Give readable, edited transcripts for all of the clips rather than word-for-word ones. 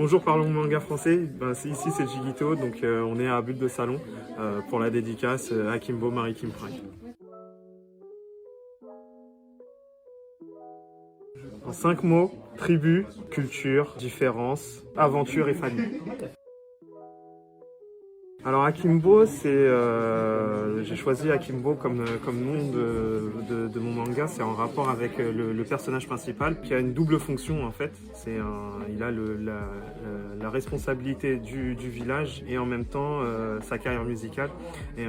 Bonjour, parlons manga français. Ici c'est Jigito, donc on est à Bulle de Salon pour la dédicace Akimbo Maritime Prime. En 5 mots, tribu, culture, différence, aventure et famille. Alors Akimbo, j'ai choisi Akimbo comme nom de mon manga. C'est en rapport avec le personnage principal qui a une double fonction en fait. Il a la responsabilité du village et en même temps sa carrière musicale. Et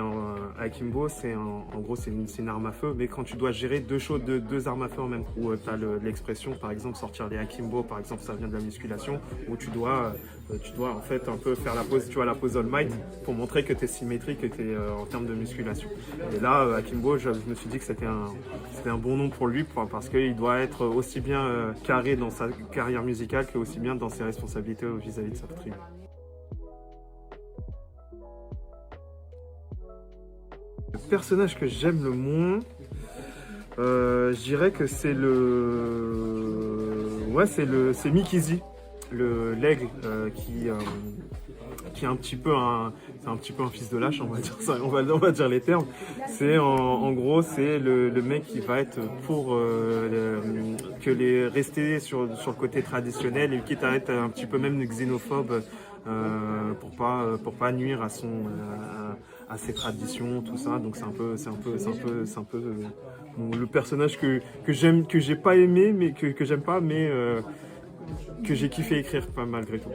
Akimbo, en gros c'est une arme à feu, mais quand tu dois gérer deux armes à feu en même temps, où tu as l'expression par exemple sortir les Akimbo, par exemple ça vient de la musculation, où tu dois en fait un peu faire la pose, tu vois, la pose All Might pour montrer que tu es symétrique et que tu es en termes de musculation. Et là, Akimbo, je me suis dit que c'était un bon nom pour lui parce qu'il doit être aussi bien carré dans sa carrière musicale que aussi bien dans ses responsabilités vis-à-vis de sa tribu. Le personnage que j'aime le moins, je dirais que c'est c'est Mikizi, l'aigle qui est un petit peu un fils de lâche, on va dire ça, on va dire les termes. C'est en gros c'est le mec qui va être pour rester sur le côté traditionnel et qui est un petit peu même xénophobe pour pas nuire à ses traditions, tout ça. Donc c'est un peu le personnage que j'aime, que j'ai pas aimé, mais que j'aime pas, mais que j'ai kiffé écrire pas malgré tout.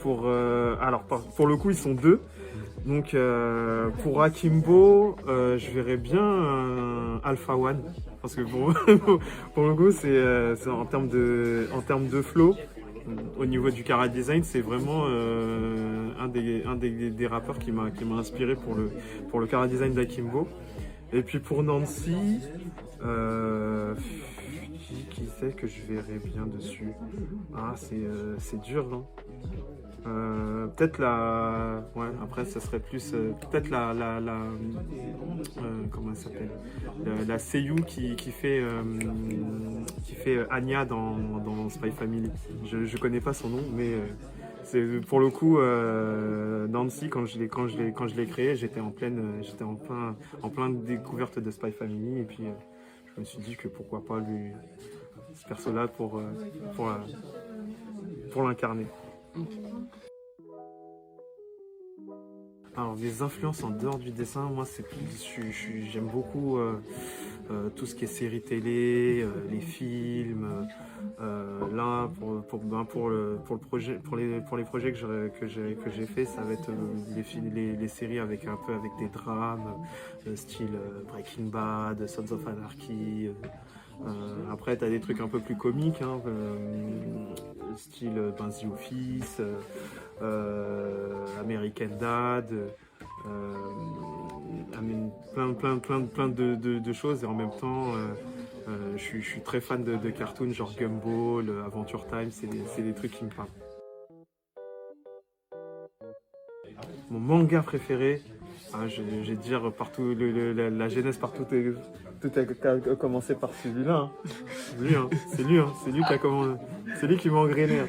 Pour le coup, ils sont deux. Donc pour Akimbo, je verrais bien Alpha One. Parce que pour le coup, c'est en termes de flow, au niveau du chara design, c'est vraiment un des rappeurs qui m'a inspiré pour le chara design d'Akimbo. Et puis pour Nancy, qui c'est que je verrais bien dessus? Ah, c'est dur, non? Peut-être après ça serait plus peut-être comment elle s'appelle, la seiyuu qui fait Anya dans Spy Family. Je connais pas son nom, mais c'est pour le coup Nancy, quand je l'ai créé, j'étais en pleine découverte de Spy Family, et puis je me suis dit que pourquoi pas ce perso-là pour l'incarner. Alors, des influences en dehors du dessin, moi j'aime beaucoup tout ce qui est séries télé, les films. Là, pour les projets que j'ai fait, ça va être les séries avec des drames, style Breaking Bad, Sons of Anarchy. Après, tu as des trucs un peu plus comiques, hein, style The Office, American Dad, plein de choses. Et en même temps, je suis très fan de cartoons genre Gumball, Adventure Time, c'est des trucs qui me parlent. Mon manga préféré, je vais dire partout, la jeunesse partout, tout a commencé par celui-là. Hein. C'est lui qui a commencé, c'est lui qui m'a engrainé. Hein.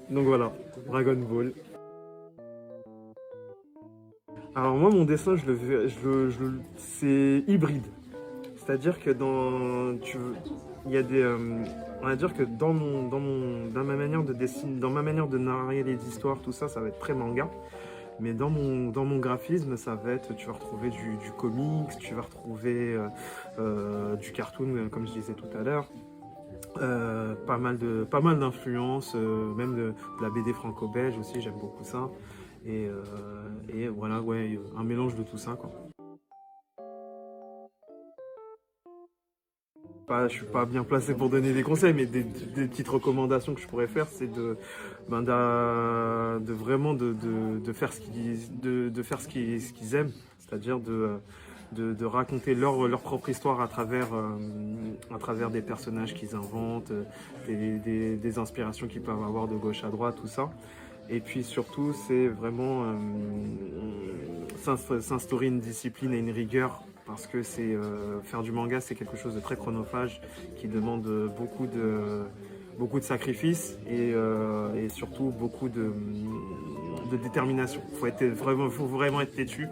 Donc voilà, Dragon Ball. Alors moi, mon dessin, c'est hybride. C'est-à-dire que il y a on va dire que dans ma manière de dessiner, dans ma manière de narrer les histoires, tout ça, ça va être très manga. Mais dans mon graphisme, ça va être, tu vas retrouver du comics, tu vas retrouver du cartoon, comme je disais tout à l'heure. Pas mal d'influences, même de la BD franco-belge aussi, j'aime beaucoup ça. Et voilà, ouais, un mélange de tout ça, quoi. Je suis pas bien placé pour donner des conseils, mais des petites recommandations que je pourrais faire, c'est de vraiment de faire ce qu'ils aiment, c'est-à-dire de raconter leur propre histoire à travers des personnages qu'ils inventent, des inspirations qu'ils peuvent avoir de gauche à droite, tout ça. Et puis surtout, c'est vraiment s'instaurer une discipline et une rigueur parce que faire du manga, c'est quelque chose de très chronophage qui demande beaucoup de sacrifices et surtout beaucoup de détermination. Faut vraiment être têtu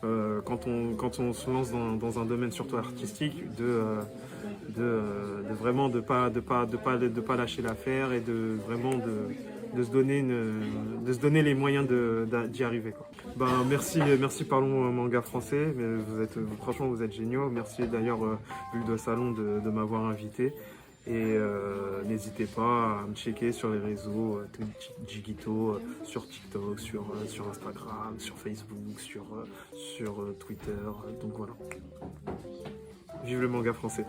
quand on se lance dans un domaine surtout artistique, de vraiment de pas lâcher l'affaire et de se donner les moyens d'y arriver, quoi. Ben, merci Parlons Manga Français. Mais franchement, vous êtes géniaux. Merci d'ailleurs, Bulle de Salon, de m'avoir invité. Et n'hésitez pas à me checker sur les réseaux, Jigito, sur TikTok, sur Instagram, sur Facebook, sur Twitter. Donc voilà. Vive le manga français.